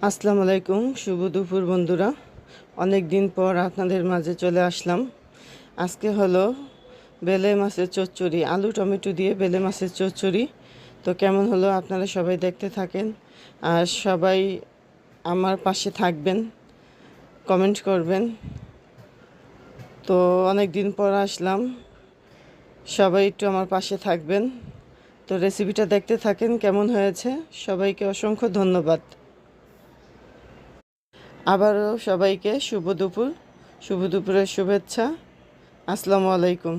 আসসালামু আলাইকুম, শুভ দুপুর বন্ধুরা। অনেক দিন পর আপনাদের মাঝে চলে আসলাম। আজকে হলো বেলে মাছের চচ্চড়ি, আলু টমেটো দিয়ে বেলে মাছের চচ্চড়ি। তো কেমন হলো আপনারা সবাই দেখতে থাকেন, আর সবাই আমার পাশে থাকবেন, কমেন্ট করবেন। তো অনেক দিন পর আসলাম, সবাই একটু আমার পাশে থাকবেন। তো রেসিপিটা দেখতে থাকেন কেমন হয়েছে। সবাইকে অসংখ্য ধন্যবাদ। আবারও সবাইকে শুভ দুপুরের শুভেচ্ছা। আসসালামু আলাইকুম।